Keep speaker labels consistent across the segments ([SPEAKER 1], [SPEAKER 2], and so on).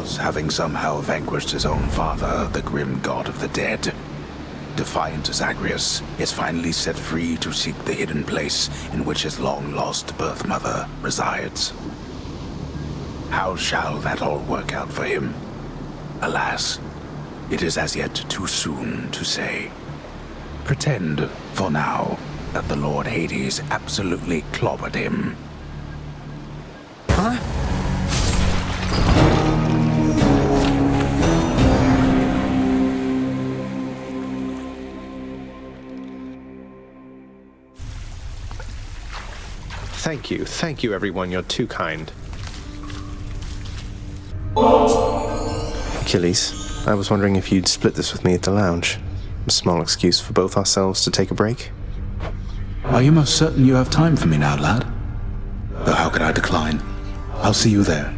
[SPEAKER 1] was, having somehow vanquished his own father, the grim god of the dead. Defiant Zagreus is finally set free to seek the hidden place in which his long-lost birth mother resides. How shall that all work out for him? Alas, it is as yet too soon to say. Pretend, for now, that the Lord Hades absolutely clobbered him.
[SPEAKER 2] Huh? Thank you everyone, you're too kind. Achilles, I was wondering if you'd split this with me at the lounge. A small excuse for both ourselves to take a break.
[SPEAKER 1] Are you most certain you have time for me now, lad? Though how could I decline? I'll see you there.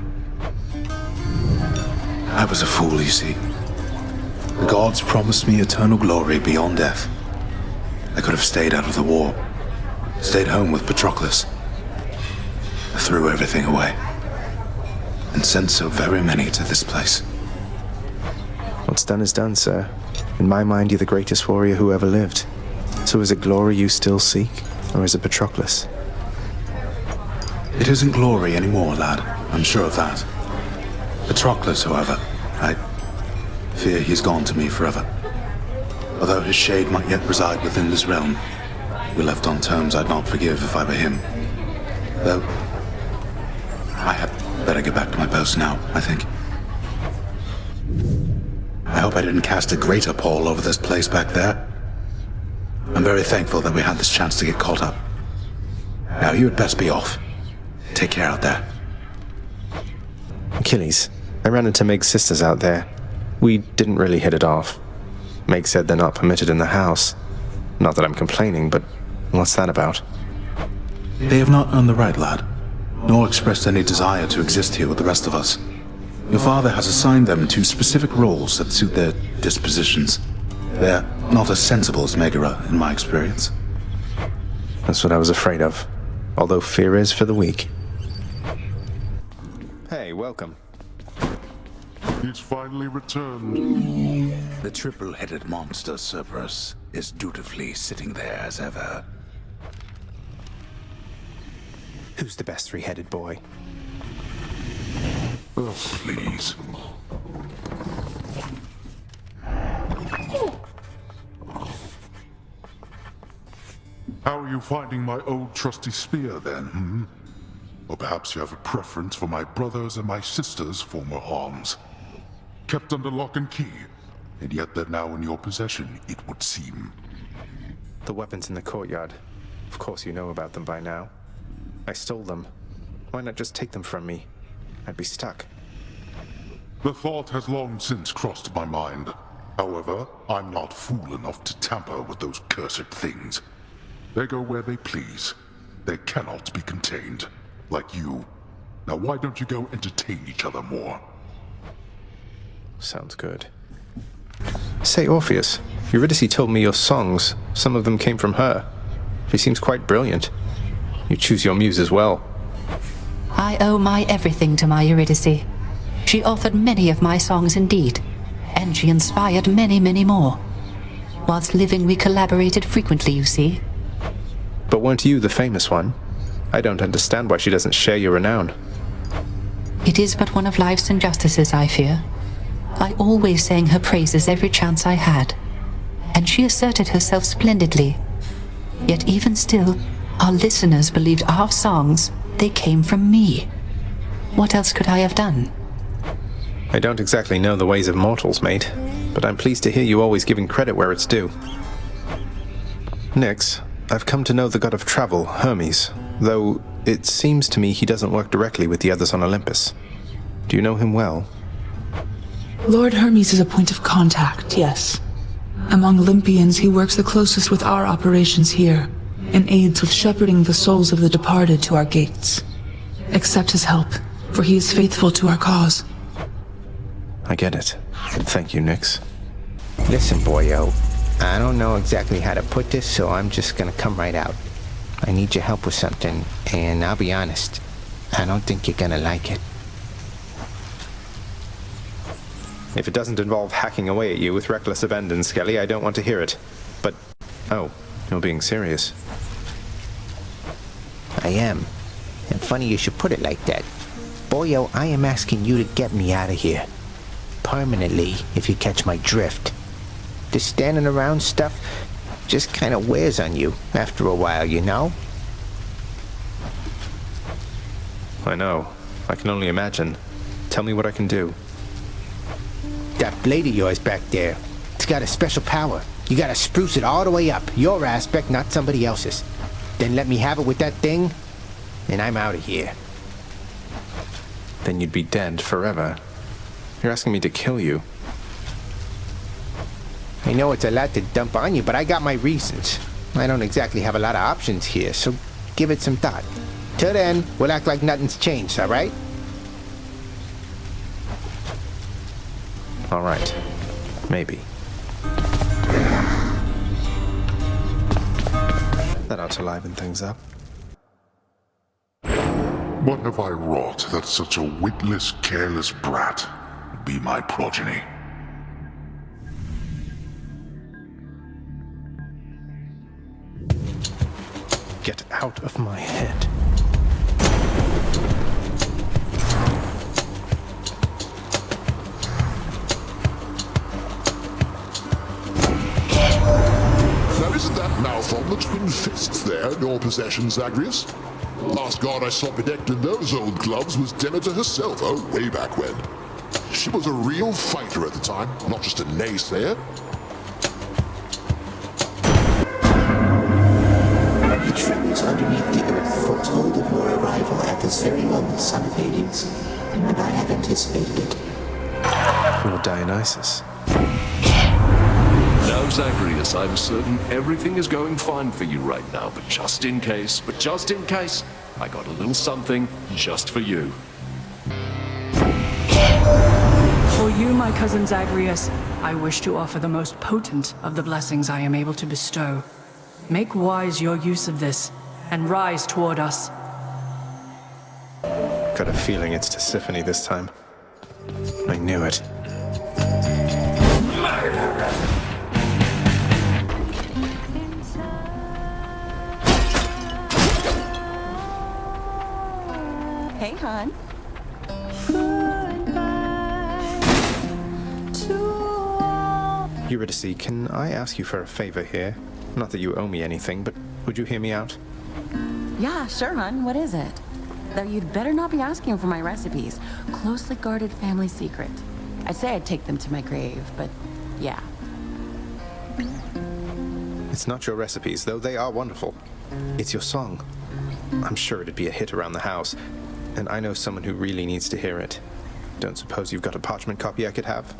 [SPEAKER 1] I was a fool, you see. The gods promised me eternal glory beyond death. I could have stayed out of the war. Stayed home with Patroclus. I threw everything away. And sent so very many to this place.
[SPEAKER 2] What's done is done, sir. In my mind, you're the greatest warrior who ever lived. So is it glory you still seek, or is it Patroclus?
[SPEAKER 1] It isn't glory anymore, lad. I'm sure of that. Patroclus, however, I fear he's gone to me forever. Although his shade might yet reside within this realm, we left on terms I'd not forgive if I were him. Though, I had better get back to my post now, I think. I hope I didn't cast a greater pall over this place back there. I'm very thankful that we had this chance to get caught up. Now you had best be off. Take care out there.
[SPEAKER 2] Achilles, I ran into Meg's sisters out there. We didn't really hit it off. Meg said they're not permitted in the house. Not that I'm complaining, but what's that about?
[SPEAKER 1] They have not earned the right, lad, nor expressed any desire to exist here with the rest of us. Your father has assigned them to specific roles that suit their dispositions. They're not as sensible as Megara, in my experience.
[SPEAKER 2] That's what I was afraid of. Although fear is for the weak. Hey, welcome.
[SPEAKER 3] He's finally returned.
[SPEAKER 1] The triple-headed monster Cerberus is dutifully sitting there as ever.
[SPEAKER 2] Who's the best three-headed boy?
[SPEAKER 3] Oh, please. How are you finding my old trusty spear, then, Or perhaps you have a preference for my brother's and my sister's former arms? Kept under lock and key, and yet they're now in your possession, it would seem.
[SPEAKER 2] The weapons in the courtyard. Of course you know about them by now. I stole them. Why not just take them from me? I'd be stuck.
[SPEAKER 3] The thought has long since crossed my mind. However, I'm not fool enough to tamper with those cursed things. They go where they please. They cannot be contained. Like you. Now why don't you go entertain each other more?
[SPEAKER 2] Sounds good. Say, Orpheus, Eurydice told me your songs, some of them came from her. She seems quite brilliant. You choose your muses well.
[SPEAKER 4] I owe my everything to my Eurydice. She authored many of my songs indeed, and she inspired many, many more. Whilst living, we collaborated frequently, you see.
[SPEAKER 2] But weren't you the famous one? I don't understand why she doesn't share your renown.
[SPEAKER 4] It is but one of life's injustices, I fear. I always sang her praises every chance I had, and she asserted herself splendidly. Yet even still, our listeners believed our songs, they came from me. What else could I have done?
[SPEAKER 2] I don't exactly know the ways of mortals, mate, but I'm pleased to hear you always giving credit where it's due. Nyx, I've come to know the god of travel, Hermes, though it seems to me he doesn't work directly with the others on Olympus. Do you know him well?
[SPEAKER 5] Lord Hermes is a point of contact, yes. Among Olympians, he works the closest with our operations here, and aids with shepherding the souls of the departed to our gates. Accept his help, for he is faithful to our cause.
[SPEAKER 2] I get it. Thank you, Nyx.
[SPEAKER 6] Listen, boyo. I don't know exactly how to put this, so I'm just gonna come right out. I need your help with something, and I'll be honest, I don't think you're gonna like it.
[SPEAKER 2] If it doesn't involve hacking away at you with reckless abandon, Skelly, I don't want to hear it. But, oh, you're being serious.
[SPEAKER 6] I am. And funny you should put it like that. Boyo, I am asking you to get me out of here. Permanently, if you catch my drift. This standing around stuff just kind of wears on you after a while, you know?
[SPEAKER 2] I know. I can only imagine. Tell me what I can do.
[SPEAKER 6] That blade of yours back there, it's got a special power. You gotta spruce it all the way up. Your aspect, not somebody else's. Then let me have it with that thing, and I'm out of here.
[SPEAKER 2] Then you'd be dead forever. You're asking me to kill you.
[SPEAKER 6] I know it's a lot to dump on you, but I got my reasons. I don't exactly have a lot of options here, so give it some thought. Till then, we'll act like nothing's changed, alright?
[SPEAKER 2] All right. Maybe. That ought to liven things up.
[SPEAKER 3] What have I wrought that such a witless, careless brat would be my progeny?
[SPEAKER 2] Get out of my head.
[SPEAKER 3] Now isn't that mouth on the twin fists there in your possession, Zagreus? Last god I saw bedecked in those old gloves was Demeter herself, oh, way back when. She was a real fighter at the time, not just a naysayer.
[SPEAKER 7] The tremors underneath the earth foretold of your arrival at this very moment, son of Hades, and I have anticipated it.
[SPEAKER 2] Lord Dionysus.
[SPEAKER 8] Now, Zagreus, I'm certain everything is going fine for you right now, but just in case, I got a little something just for you.
[SPEAKER 9] For you, my cousin Zagreus, I wish to offer the most potent of the blessings I am able to bestow. Make wise your use of this, and rise toward us.
[SPEAKER 2] Got a feeling it's Tisiphone this time. I knew it.
[SPEAKER 10] Hey, hon.
[SPEAKER 2] Eurydice, can I ask you for a favor here? Not that you owe me anything, but would you hear me out?
[SPEAKER 10] Yeah, sure, hon. What is it? Though you'd better not be asking for my recipes. Closely guarded family secret. I'd say I'd take them to my grave, but yeah.
[SPEAKER 2] It's not your recipes, though they are wonderful. It's your song. I'm sure it'd be a hit around the house, and I know someone who really needs to hear it. Don't suppose you've got a parchment copy I could have?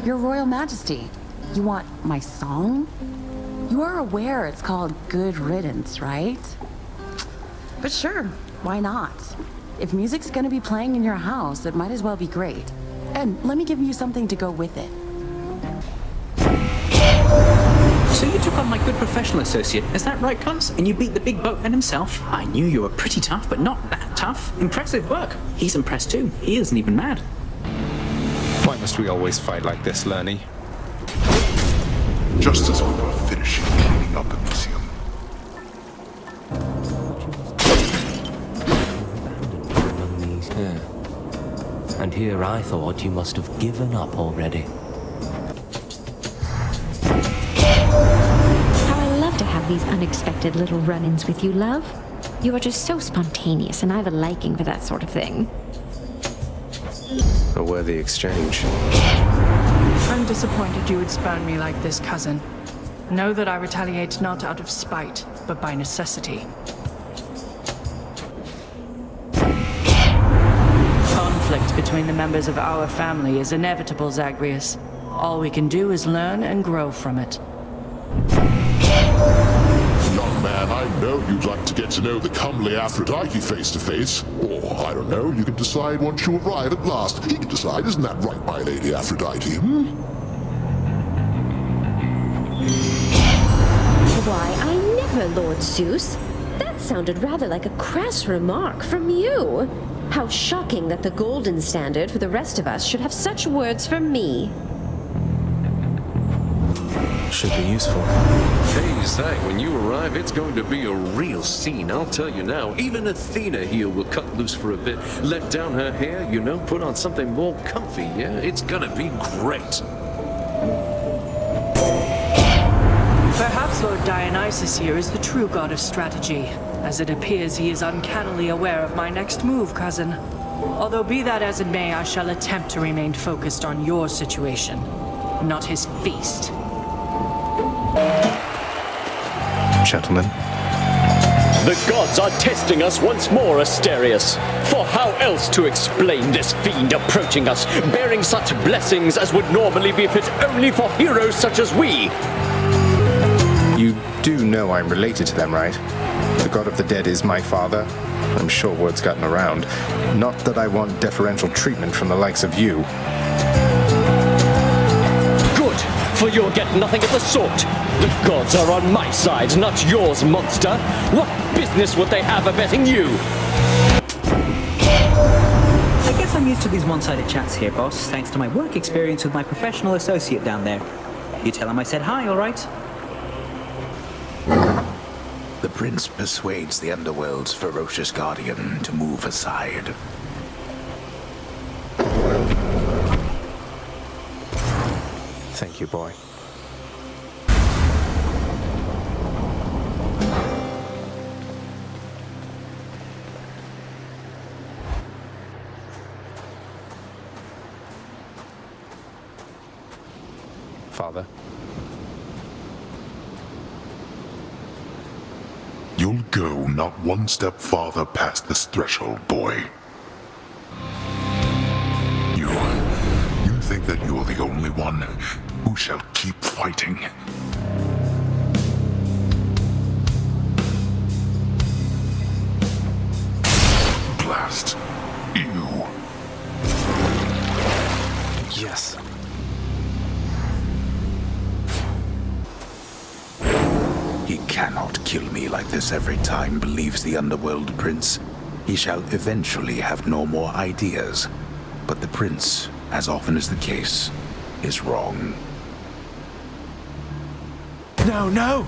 [SPEAKER 10] Your Royal Majesty, you want my song? You are aware it's called Good Riddance, right? But sure, why not? If music's gonna be playing in your house, it might as well be great. And let me give you something to go with it.
[SPEAKER 11] So you took on my good professional associate, is that right, Cubs? And you beat the big boatman himself? I knew you were pretty tough, but not that tough. Impressive work. He's impressed too. He isn't even mad.
[SPEAKER 2] Why must we always fight like this, Lernie?
[SPEAKER 3] Just as we were finishing cleaning up the museum.
[SPEAKER 12] And here I thought you must have given up already.
[SPEAKER 13] How I love to have these unexpected little run-ins with you, love. You are just so spontaneous, and I have a liking for that sort of thing.
[SPEAKER 2] A worthy exchange.
[SPEAKER 9] I'm disappointed you would spurn me like this, cousin. Know that I retaliate not out of spite, but by necessity. Conflict between the members of our family is inevitable, Zagreus. All we can do is learn and grow from it.
[SPEAKER 3] Young man, I know you'd like to get to know the comely Aphrodite face to face. Or, I don't know, you can decide once you arrive at last. He can decide, isn't that right, my lady Aphrodite,
[SPEAKER 13] Why, I never, Lord Zeus. That sounded rather like a crass remark from you.
[SPEAKER 14] How shocking that the golden standard for the rest of us should have such words for me.
[SPEAKER 2] Should be useful.
[SPEAKER 8] Hey, Zag, when you arrive, it's going to be a real scene, I'll tell you now. Even Athena here will cut loose for a bit, let down her hair, put on something more comfy, yeah? It's gonna be great.
[SPEAKER 9] Perhaps Lord Dionysus here is the true god of strategy, as it appears he is uncannily aware of my next move, cousin. Although be that as it may, I shall attempt to remain focused on your situation, not his feast.
[SPEAKER 2] Gentlemen.
[SPEAKER 15] The gods are testing us once more, Asterius. For how else to explain this fiend approaching us, bearing such blessings as would normally befit only for heroes such as we?
[SPEAKER 2] You do know I'm related to them, right? The god of the dead is my father. I'm sure word's gotten around. Not that I want deferential treatment from the likes of you.
[SPEAKER 15] Good, for you'll get nothing of the sort. The gods are on my side, not yours, monster. What business would they have abetting you?
[SPEAKER 11] I guess I'm used to these one-sided chats here, boss, thanks to my work experience with my professional associate down there. You tell him I said hi, all right?
[SPEAKER 1] The prince persuades the underworld's ferocious guardian to move aside.
[SPEAKER 2] Thank you, boy. Father.
[SPEAKER 3] You'll go not one step farther past this threshold, boy. You think that you're the only one who shall keep fighting? Blast you.
[SPEAKER 2] Yes.
[SPEAKER 1] He cannot kill me like this every time, believes the underworld prince. He shall eventually have no more ideas. But the prince, as often is the case, is wrong.
[SPEAKER 2] No, no!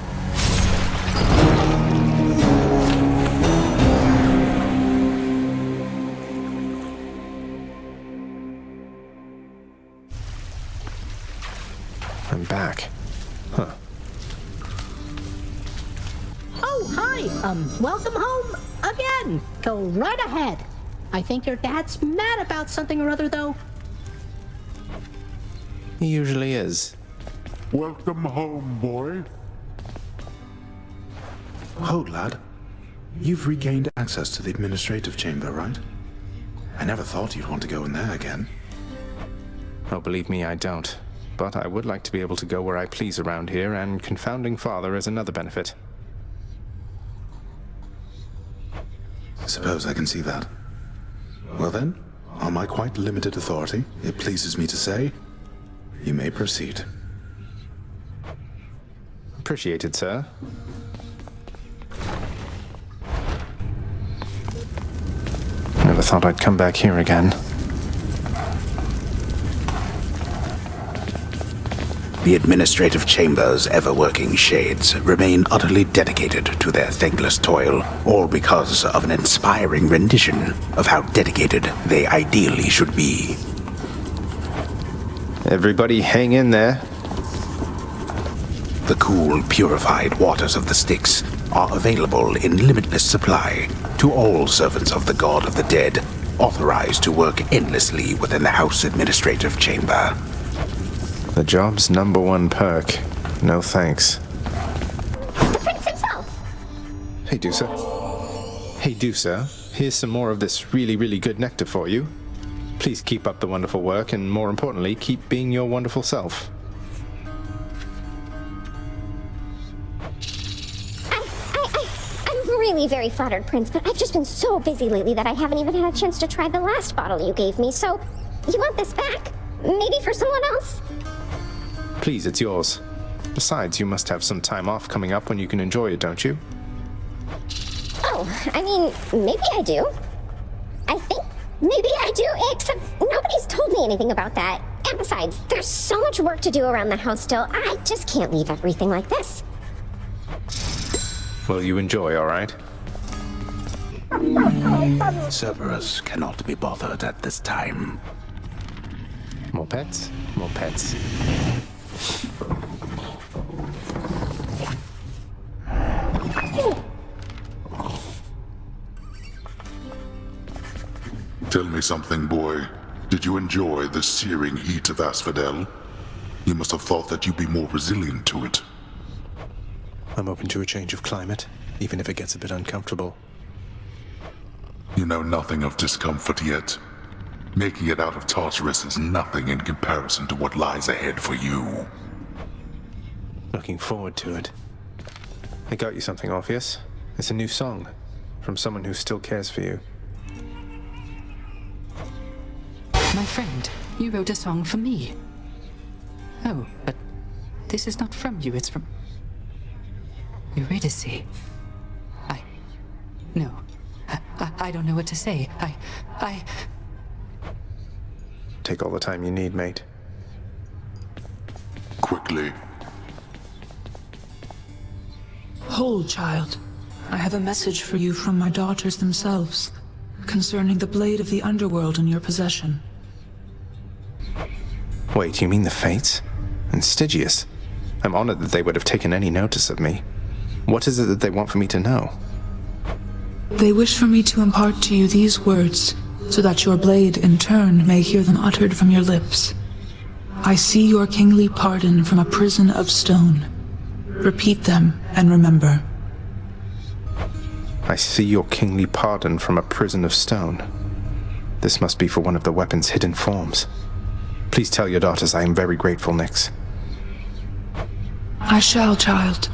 [SPEAKER 2] I'm back. Huh.
[SPEAKER 16] Oh, hi. Welcome home again. Go right ahead. I think your dad's mad about something or other, though.
[SPEAKER 2] He usually is.
[SPEAKER 3] Welcome home, boy.
[SPEAKER 1] Hold, lad. You've regained access to the administrative chamber, right? I never thought you'd want to go in there again.
[SPEAKER 2] Oh, believe me, I don't. But I would like to be able to go where I please around here, and confounding father is another benefit.
[SPEAKER 1] Suppose I can see that. Well then, on my quite limited authority, it pleases me to say, you may proceed.
[SPEAKER 2] Appreciated, sir. Never thought I'd come back here again.
[SPEAKER 1] The administrative chamber's ever-working shades remain utterly dedicated to their thankless toil, all because of an inspiring rendition of how dedicated they ideally should be.
[SPEAKER 2] Everybody hang in there.
[SPEAKER 1] The cool, purified waters of the Styx are available in limitless supply to all servants of the God of the Dead, authorized to work endlessly within the House Administrative Chamber.
[SPEAKER 2] The job's #1 perk. No thanks.
[SPEAKER 16] The prince himself.
[SPEAKER 2] Hey, Dusa. Hey, Dusa. Here's some more of this really, really good nectar for you. Please keep up the wonderful work, and more importantly, keep being your wonderful self.
[SPEAKER 17] I'm really very flattered, Prince, but I've just been so busy lately that I haven't even had a chance to try the last bottle you gave me, so you want this back? Maybe for someone else?
[SPEAKER 2] Please, it's yours. Besides, you must have some time off coming up when you can enjoy it, don't you?
[SPEAKER 17] Oh, I mean, maybe I do. I think Maybe I do, except nobody's told me anything about that. And besides, there's so much work to do around the house still. I just can't leave everything like this.
[SPEAKER 2] Well, you enjoy, all right?
[SPEAKER 1] Cerberus cannot be bothered at this time.
[SPEAKER 2] More pets? More pets.
[SPEAKER 3] Tell me something, boy. Did you enjoy the searing heat of Asphodel? You must have thought that you'd be more resilient to it.
[SPEAKER 2] I'm open to a change of climate, even if it gets a bit uncomfortable.
[SPEAKER 3] You know nothing of discomfort yet. Making it out of Tartarus is nothing in comparison to what lies ahead for you.
[SPEAKER 2] Looking forward to it. I got you something, Orpheus. It's a new song, from someone who still cares for you.
[SPEAKER 4] My friend, you wrote a song for me. Oh, but this is not from you, it's from Eurydice. No. I don't know what to say.
[SPEAKER 2] Take all the time you need, mate.
[SPEAKER 3] Quickly.
[SPEAKER 5] Hold, child. I have a message for you from my daughters themselves, concerning the blade of the underworld in your possession.
[SPEAKER 2] Wait, you mean the Fates? And Stygius? I'm honored that they would have taken any notice of me. What is it that they want for me to know?
[SPEAKER 5] They wish for me to impart to you these words, so that your blade, in turn, may hear them uttered from your lips. I see your kingly pardon from a prison of stone. Repeat them, and remember.
[SPEAKER 2] I see your kingly pardon from a prison of stone. This must be for one of the weapon's hidden forms. Please tell your daughters I am very grateful, Nyx.
[SPEAKER 5] I shall, child.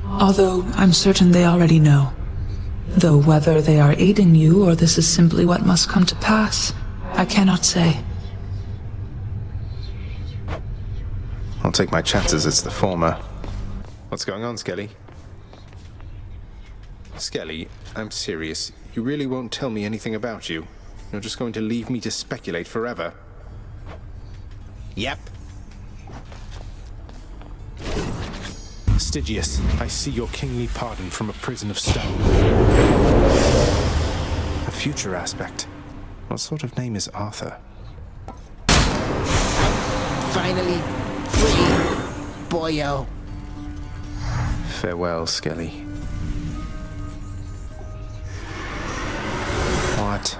[SPEAKER 5] Although I'm certain they already know. Though whether they are aiding you or this is simply what must come to pass, I cannot say.
[SPEAKER 2] I'll take my chances it's the former. What's going on, Skelly? Skelly, I'm serious. You really won't tell me anything about you. You're just going to leave me to speculate forever.
[SPEAKER 6] Yep.
[SPEAKER 2] Stygius, I see your kingly pardon from a prison of stone. A future aspect. What sort of name is Arthur?
[SPEAKER 6] Finally free, boyo.
[SPEAKER 2] Farewell, Skelly. What?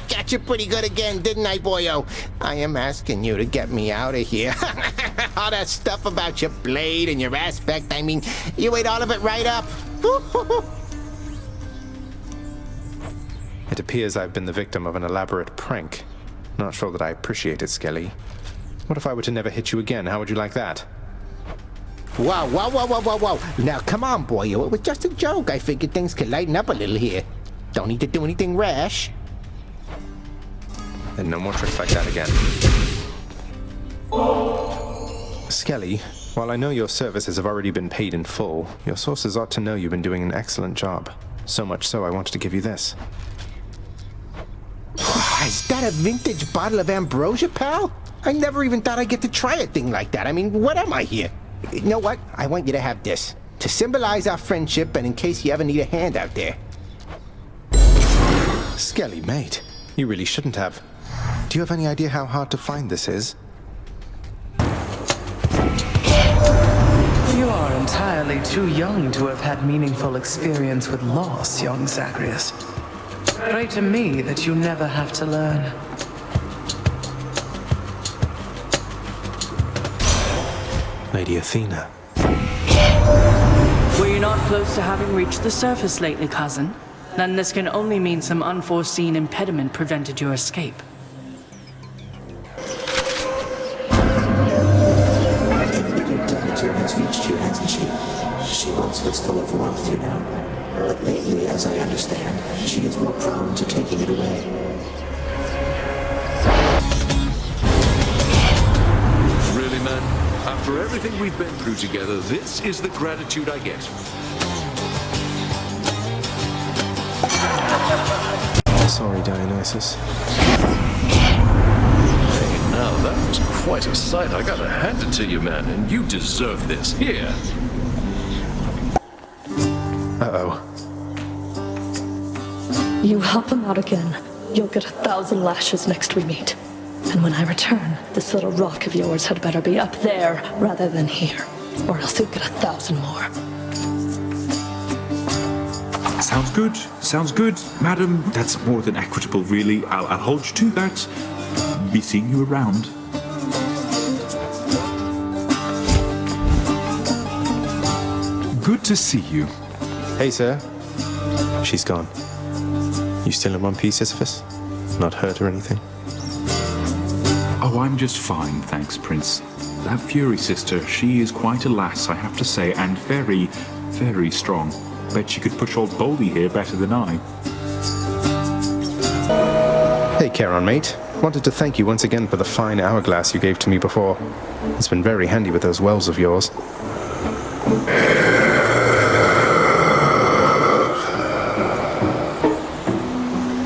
[SPEAKER 6] Got you pretty good again, didn't I, boyo? I am asking you to get me out of here. All that stuff about your blade and your aspect, I mean, you ate all of it right up.
[SPEAKER 2] It appears I've been the victim of an elaborate prank. Not sure that I appreciate it, Skelly. What if I were to never hit you again? How would you like that?
[SPEAKER 6] Whoa, whoa, whoa, whoa, whoa, whoa. Now, come on, boyo. It was just a joke. I figured things could lighten up a little here. Don't need to do anything rash.
[SPEAKER 2] Then no more tricks like that again. Skelly, while I know your services have already been paid in full, your sources ought to know you've been doing an excellent job. So much so I wanted to give you this.
[SPEAKER 6] Is that a vintage bottle of ambrosia, pal? I never even thought I'd get to try a thing like that. I mean, what am I here? You know what? I want you to have this. To symbolize our friendship and in case you ever need a hand out there.
[SPEAKER 2] Skelly, mate, you really shouldn't have. Do you have any idea how hard to find this is?
[SPEAKER 18] You are entirely too young to have had meaningful experience with loss, young Zagreus. Pray to me that you never have to learn.
[SPEAKER 2] Lady Athena.
[SPEAKER 9] Were you not close to having reached the surface lately, cousin? Then this can only mean some unforeseen impediment prevented your escape.
[SPEAKER 7] Has reached you, hasn't she? She once was full of warmth, you know. But lately, as I understand, she is more prone to taking it away.
[SPEAKER 8] Really, man? After everything we've been through together, this is the gratitude I get.
[SPEAKER 2] sorry, Dionysus.
[SPEAKER 8] Hey, now that was quite a sight. I gotta hand it to you, man, and you deserve this. Here.
[SPEAKER 2] Uh-oh.
[SPEAKER 19] You help him out again, you'll get 1,000 lashes next we meet. And when I return, this little rock of yours had better be up there rather than here, or else you'll get 1,000 more.
[SPEAKER 20] Sounds good. Sounds good, madam. That's more than equitable, really. I'll hold you to that. Be seeing you around. Good to see you.
[SPEAKER 2] Hey, sir. She's gone. You still in one piece, Sisyphus? Not hurt or anything?
[SPEAKER 20] Oh, I'm just fine, thanks, Prince. That Fury sister, she is quite a lass, I have to say, and very, very strong. Bet she could push old Boldy here better than I.
[SPEAKER 2] Hey, Charon, mate. Wanted to thank you once again for the fine hourglass you gave to me before. It's been very handy with those wells of yours.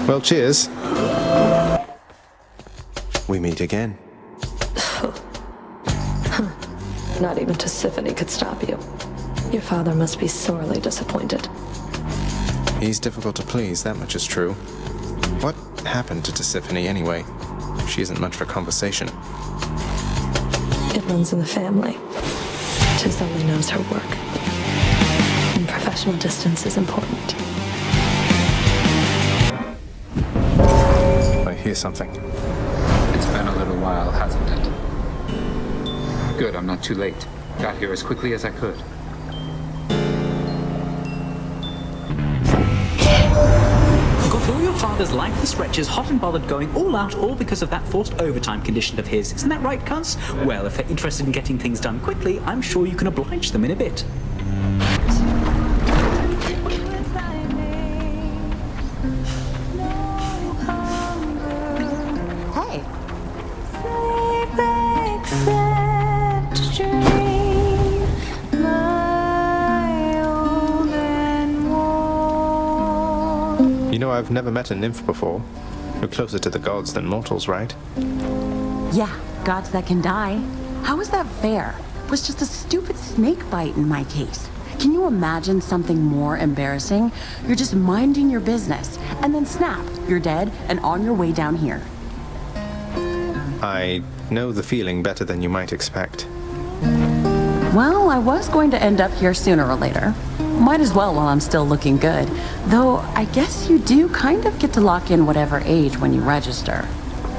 [SPEAKER 2] Well, cheers. We meet again.
[SPEAKER 19] Not even Tisiphone could stop you. Your father must be sorely disappointed.
[SPEAKER 2] He's difficult to please, that much is true. What happened to Tisiphone anyway? She isn't much for conversation.
[SPEAKER 19] It runs in the family. Tis only knows her work. And professional distance is important.
[SPEAKER 2] I hear something.
[SPEAKER 21] It's been a little while, hasn't it? Good, I'm not too late. Got here as quickly as I could.
[SPEAKER 11] Got all your father's lifeless wretches hot and bothered going all out, all because of that forced overtime condition of his. Isn't that right, cuz? Well, if they're interested in getting things done quickly, I'm sure you can oblige them in a bit.
[SPEAKER 10] Hey.
[SPEAKER 2] You know, I've never met a nymph before. You're closer to the gods than mortals, right?
[SPEAKER 10] Yeah, gods that can die. How is that fair? It was just a stupid snake bite in my case. Can you imagine something more embarrassing? You're just minding your business, and then snap, you're dead and on your way down here.
[SPEAKER 2] I know the feeling better than you might expect.
[SPEAKER 10] Well, I was going to end up here sooner or later. Might as well while I'm still looking good. Though, I guess you do kind of get to lock in whatever age when you register.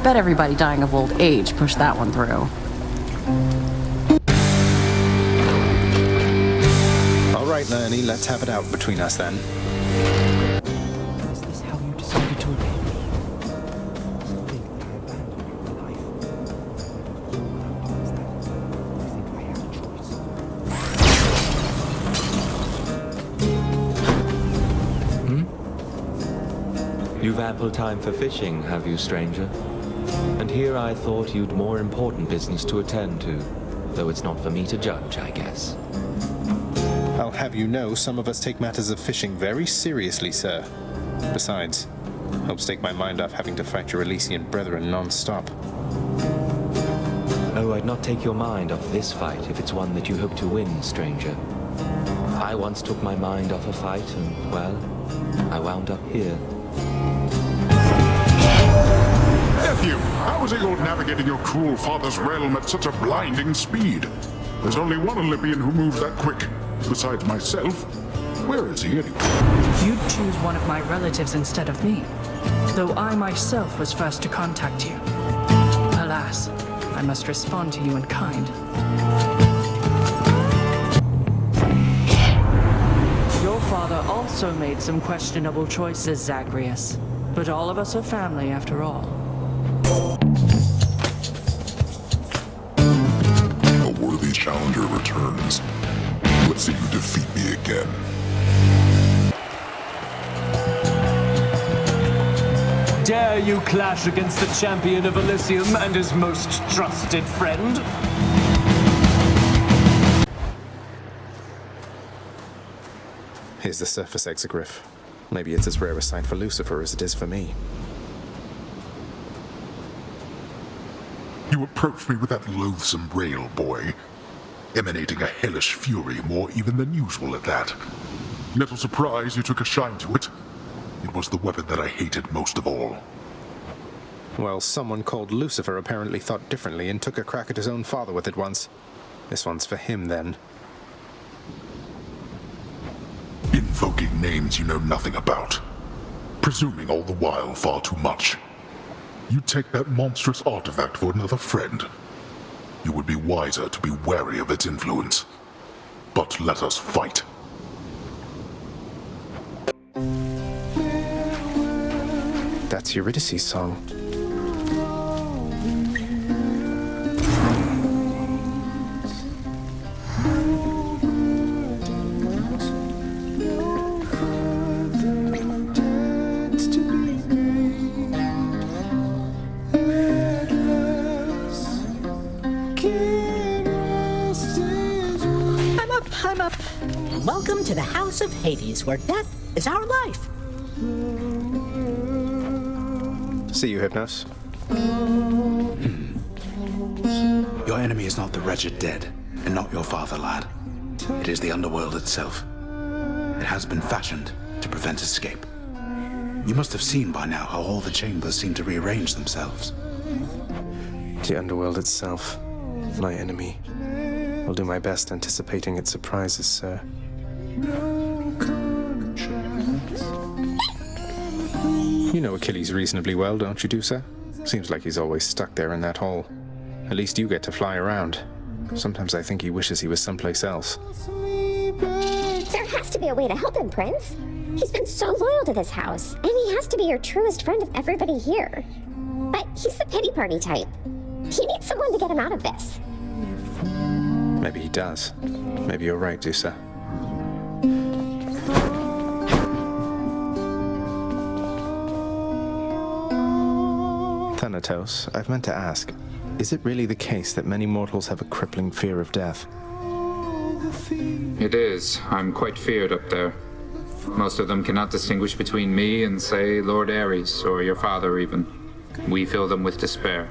[SPEAKER 10] Bet everybody dying of old age pushed that one through.
[SPEAKER 2] All right, Naomi, let's have it out between us then.
[SPEAKER 18] Is this how you decided to obey me?
[SPEAKER 12] You've ample time for fishing, have you, stranger? And here I thought you'd more important business to attend to, though it's not for me to judge, I guess.
[SPEAKER 2] I'll have you know some of us take matters of fishing very seriously, sir. Besides, helps take my mind off having to fight your Elysian brethren non-stop.
[SPEAKER 12] Oh, I'd not take your mind off this fight if it's one that you hope to win, stranger. I once took my mind off a fight and, well, I wound up here.
[SPEAKER 3] Nephew, how is it you're navigating your cruel father's realm at such a blinding speed? There's only one Olympian who moves that quick. Besides myself, where is he anyway?
[SPEAKER 9] You'd choose one of my relatives instead of me, though I myself was first to contact you. Alas, I must respond to you in kind. Your father also made some questionable choices, Zagreus, but all of us are family after all.
[SPEAKER 3] A worthy challenger returns. Let's see you defeat me again.
[SPEAKER 15] Dare you clash against the champion of Elysium and his most trusted friend?
[SPEAKER 2] Here's the surface exogryph. Maybe it's as rare a sight for Lucifer as it is for me.
[SPEAKER 3] You approached me with that loathsome rail, boy, emanating a hellish fury more even than usual at that. Little surprise you took a shine to it. It was the weapon that I hated most of all.
[SPEAKER 2] Well, someone called Lucifer apparently thought differently and took a crack at his own father with it once. This one's for him, then.
[SPEAKER 3] Invoking names you know nothing about. Presuming all the while far too much. You take that monstrous artifact for another friend. You would be wiser to be wary of its influence. But let us fight.
[SPEAKER 2] That's Eurydice's song.
[SPEAKER 16] I'm up. Welcome to the House of Hades, where death is our life.
[SPEAKER 2] See you, Hypnos.
[SPEAKER 1] Your enemy is not the wretched dead, and not your father, lad. It is the underworld itself. It has been fashioned to prevent escape. You must have seen by now how all the chambers seem to rearrange themselves.
[SPEAKER 2] The underworld itself, my enemy. I'll do my best anticipating its surprises, sir. You know Achilles reasonably well, don't you, Dusa? Seems like he's always stuck there in that hole. At least you get to fly around. Sometimes I think he wishes he was someplace else.
[SPEAKER 17] There has to be a way to help him, Prince. He's been so loyal to this house, and he has to be your truest friend of everybody here. But he's the pity party type. He needs someone to get him out of this.
[SPEAKER 2] Maybe he does. Maybe you're right, Dusa. Thanatos, I've meant to ask, is it really the case that many mortals have a crippling fear of death?
[SPEAKER 21] It is. I'm quite feared up there. Most of them cannot distinguish between me and, say, Lord Ares, or your father even. We fill them with despair.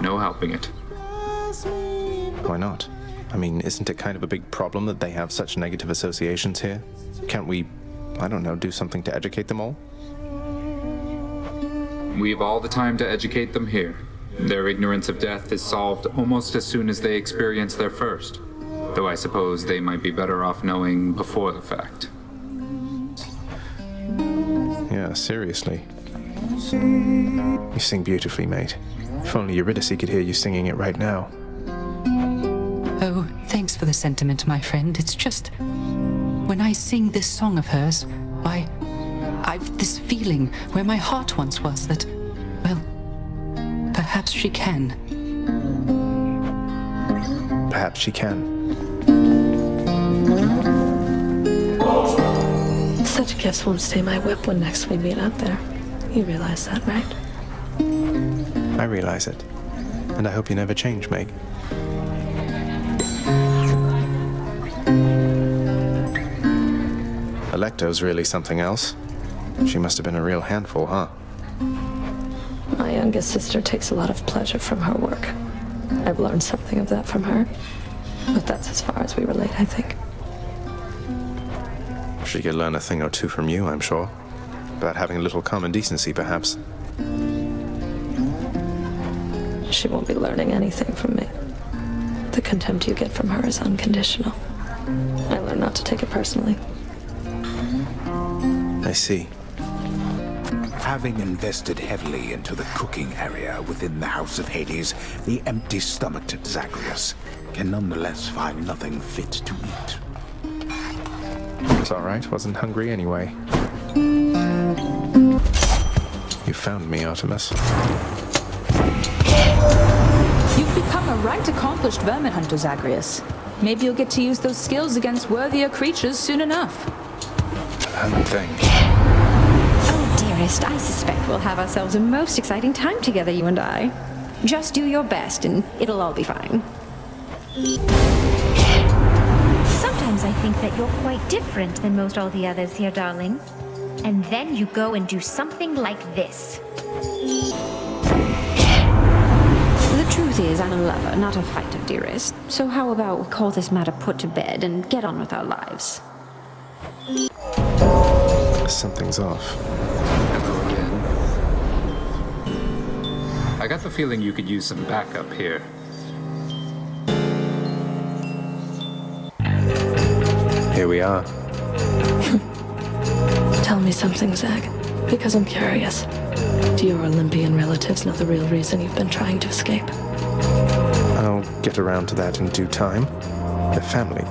[SPEAKER 21] No helping it.
[SPEAKER 2] Why not? I mean, isn't it kind of a big problem that they have such negative associations here? Can't we, I don't know, do something to educate them all?
[SPEAKER 21] We've all the time to educate them here. Their ignorance of death is solved almost as soon as they experience their first. Though I suppose they might be better off knowing before the fact.
[SPEAKER 2] Yeah, seriously. You sing beautifully, mate. If only Eurydice could hear you singing it right now.
[SPEAKER 4] Oh, thanks for the sentiment, my friend. It's just... when I sing this song of hers, I've this feeling where my heart once was that, well, perhaps she can.
[SPEAKER 2] Perhaps she can.
[SPEAKER 19] Such gifts won't stay my whip when next we meet out there. You realize that, right?
[SPEAKER 2] I realize it. And I hope you never change, Meg. Alecto's really something else. She must have been a real handful, huh?
[SPEAKER 19] My youngest sister takes a lot of pleasure from her work. I've learned something of that from her. But that's as far as we relate, I think.
[SPEAKER 2] She could learn a thing or two from you, I'm sure. About having a little common decency, perhaps.
[SPEAKER 19] She won't be learning anything from me. The contempt you get from her is unconditional. I learned not to take it personally.
[SPEAKER 2] I see.
[SPEAKER 1] Having invested heavily into the cooking area within the House of Hades, the empty-stomached Zagreus can nonetheless find nothing fit to eat.
[SPEAKER 2] It's all right. Wasn't hungry anyway. You found me, Artemis.
[SPEAKER 13] You've become a right accomplished vermin hunter, Zagreus. Maybe you'll get to use those skills against worthier creatures soon enough.
[SPEAKER 2] Thanks.
[SPEAKER 22] Oh, dearest, I suspect we'll have ourselves a most exciting time together, you and I. Just do your best and it'll all be fine.
[SPEAKER 23] Sometimes I think that you're quite different than most all the others here, darling.
[SPEAKER 5] And then you go and do something like this.
[SPEAKER 22] The truth is, I'm a lover, not a fighter, dearest. So how about we call this matter put to bed and get on with our lives?
[SPEAKER 2] Something's off.
[SPEAKER 21] Hello again. I got the feeling you could use some backup here.
[SPEAKER 2] Here we are.
[SPEAKER 19] Tell me something, Zag, because I'm curious. Do your Olympian relatives know the real reason you've been trying to escape?
[SPEAKER 2] I'll get around to that in due time. The family.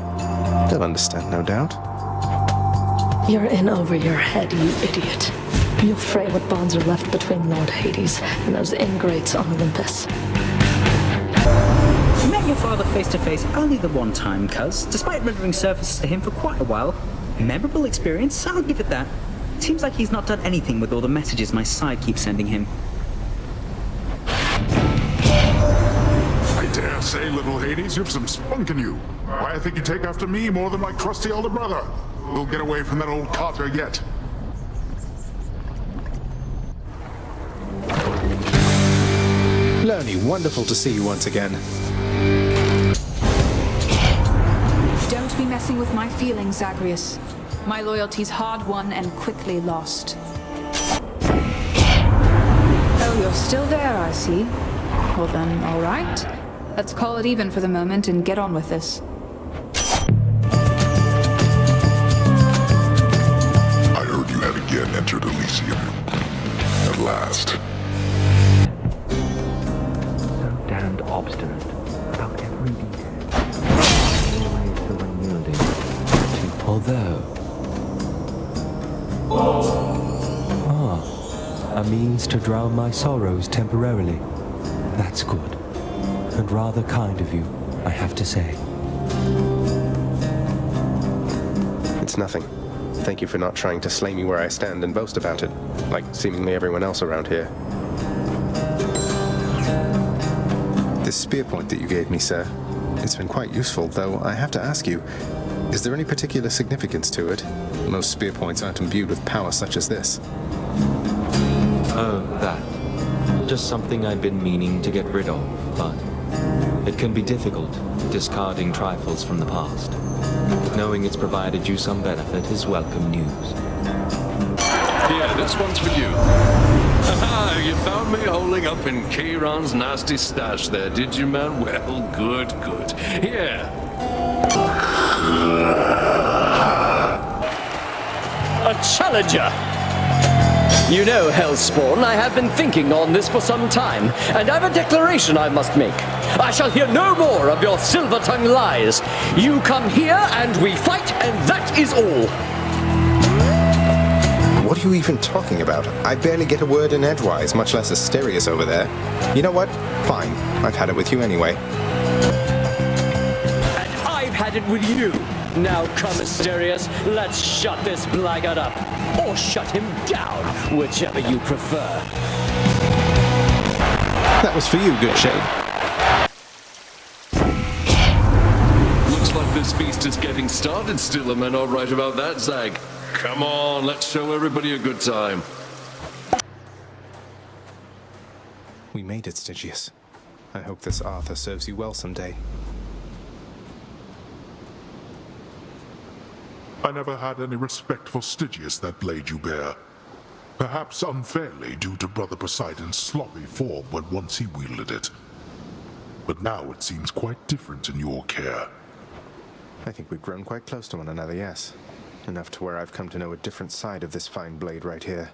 [SPEAKER 2] They'll understand, no doubt.
[SPEAKER 19] You're in over your head, you idiot. You'll fray what bonds are left between Lord Hades and those ingrates on Olympus.
[SPEAKER 11] You met your father face to face only the one time, cuz, despite rendering services to him for quite a while. Memorable experience, I'll give it that. Seems like he's not done anything with all the messages my side keeps sending him.
[SPEAKER 3] I dare say, little Hades, you've some spunk in you. Why, I think you take after me more than my crusty elder brother. We'll get away from that old Carter yet.
[SPEAKER 2] Lernie, wonderful to see you once again.
[SPEAKER 13] Don't be messing with my feelings, Zagreus. My loyalty's hard won and quickly lost. Oh, you're still there, I see. Well then, all right. Let's call it even for the moment and get on with this.
[SPEAKER 3] I heard you had again entered Elysium. At last.
[SPEAKER 12] So damned obstinate about every detail. Always so unyielding. Although... a means to drown my sorrows temporarily. That's good. And rather kind of you, I have to say.
[SPEAKER 2] It's nothing. Thank you for not trying to slay me where I stand and boast about it, like seemingly everyone else around here. This spear point that you gave me, sir, it's been quite useful, though I have to ask you, is there any particular significance to it? Most spear points aren't imbued with power such as this.
[SPEAKER 12] Oh, that. Just something I've been meaning to get rid of, but it can be difficult, discarding trifles from the past. Knowing it's provided you some benefit is welcome news.
[SPEAKER 8] Yeah, this one's for you. Haha, you found me holding up in Kieran's nasty stash there, did you, man? Well, good, good. Here.
[SPEAKER 15] A challenger! You know, Hellspawn, I have been thinking on this for some time, and I've a declaration I must make. I shall hear no more of your silver-tongued lies. You come here, and we fight, and that is all.
[SPEAKER 2] What are you even talking about? I barely get a word in edgewise, much less Asterius over there. You know what? Fine. I've had it with you anyway.
[SPEAKER 15] And I've had it with you. Now come, Asterius, let's shut this blackguard up. Or shut him down, whichever you prefer.
[SPEAKER 2] That was for you, good shade.
[SPEAKER 8] Looks like this feast is getting started still, am I not right about that, Zag? Come on, let's show everybody a good time.
[SPEAKER 2] We made it, Stygius. I hope this Arthur serves you well someday.
[SPEAKER 3] I never had any respect for Stygius, that blade you bear. Perhaps unfairly due to Brother Poseidon's sloppy form when once he wielded it. But now it seems quite different in your care.
[SPEAKER 2] I think we've grown quite close to one another, yes. Enough to where I've come to know a different side of this fine blade right here.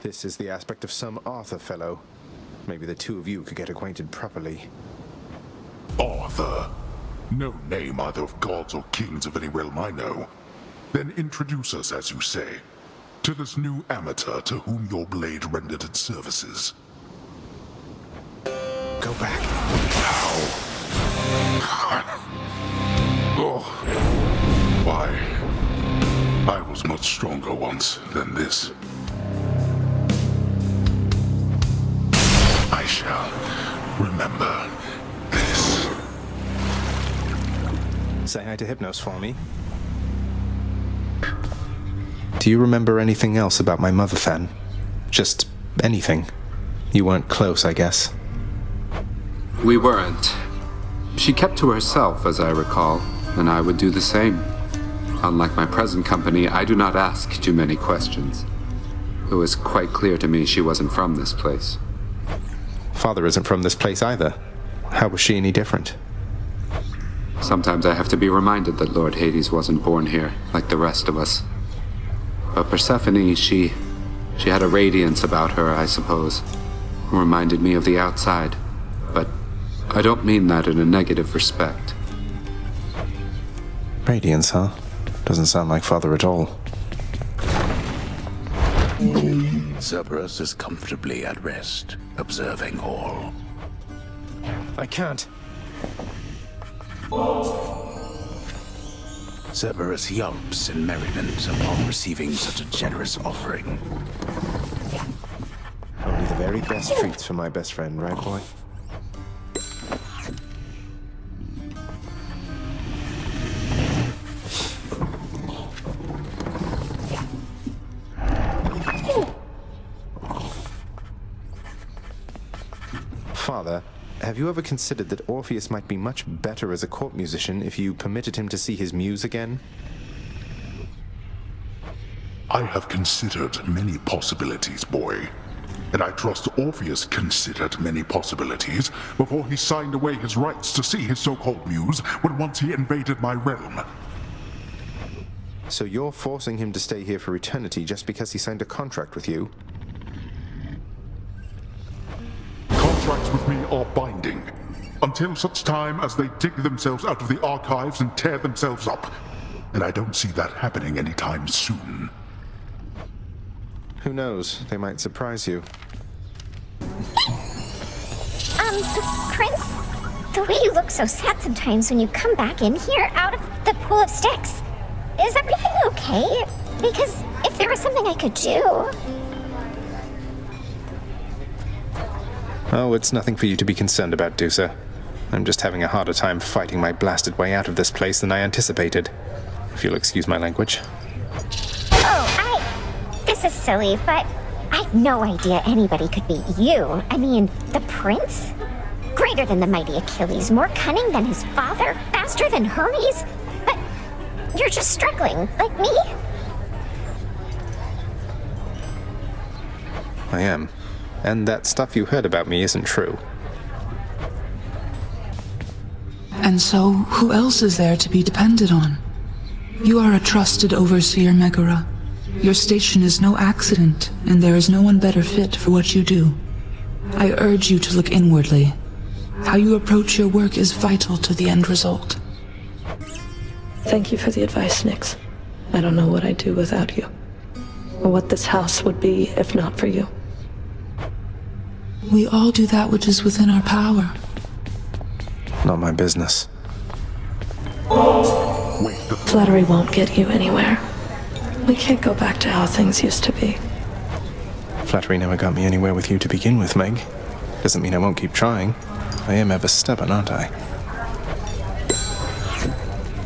[SPEAKER 2] This is the aspect of some Arthur fellow. Maybe the two of you could get acquainted properly.
[SPEAKER 3] Arthur? No name either of gods or kings of any realm I know. Then introduce us, as you say, to this new amateur to whom your blade rendered its services.
[SPEAKER 2] Go back.
[SPEAKER 3] How? Oh. Why? I was much stronger once than this. I shall remember this.
[SPEAKER 2] Say hi to Hypnos for me. Do you remember anything else about my mother, Fen? Just anything? You weren't close, I guess.
[SPEAKER 21] We weren't. She kept to herself, as I recall, and I would do the same. Unlike my present company, I do not ask too many questions. It was quite clear to me she wasn't from this place.
[SPEAKER 2] Father isn't from this place either. How was she any different?
[SPEAKER 21] Sometimes I have to be reminded that Lord Hades wasn't born here, like the rest of us. But Persephone, she had a radiance about her, I suppose. Reminded me of the outside. But I don't mean that in a negative respect.
[SPEAKER 2] Radiance, huh? Doesn't sound like Father at all.
[SPEAKER 1] Cerberus is comfortably at rest, observing all.
[SPEAKER 2] I can't.
[SPEAKER 1] Cerberus yelps in merriment upon receiving such a generous offering.
[SPEAKER 2] Only the very best treats for my best friend, right, boy? Father, have you ever considered that Orpheus might be much better as a court musician if you permitted him to see his muse again?
[SPEAKER 3] I have considered many possibilities, boy. And I trust Orpheus considered many possibilities before he signed away his rights to see his so-called muse when once he invaded my realm.
[SPEAKER 2] So you're forcing him to stay here for eternity just because he signed a contract with you?
[SPEAKER 3] Contracts with me are binding, until such time as they dig themselves out of the archives and tear themselves up. And I don't see that happening anytime soon.
[SPEAKER 2] Who knows? They might surprise you.
[SPEAKER 17] Prince? The way you look so sad sometimes when you come back in here out of the pool of sticks. Is everything okay? Because if there was something I could do...
[SPEAKER 2] Oh, it's nothing for you to be concerned about, Dusa. I'm just having a harder time fighting my blasted way out of this place than I anticipated. If you'll excuse my language.
[SPEAKER 17] This is silly, but I had no idea anybody could beat you. I mean, the prince? Greater than the mighty Achilles, more cunning than his father, faster than Hermes? But you're just struggling, like me?
[SPEAKER 2] I am. And that stuff you heard about me isn't true.
[SPEAKER 6] And so, who else is there to be depended on? You are a trusted overseer, Megara. Your station is no accident, and there is no one better fit for what you do. I urge you to look inwardly. How you approach your work is vital to the end result.
[SPEAKER 19] Thank you for the advice, Nyx. I don't know what I'd do without you, or what this house would be if not for you.
[SPEAKER 6] We all do that which is within our power.
[SPEAKER 2] Not my business.
[SPEAKER 19] Flattery won't get you anywhere. We can't go back to how things used to be.
[SPEAKER 2] Flattery never got me anywhere with you to begin with, Meg. Doesn't mean I won't keep trying. I am ever stubborn, aren't I?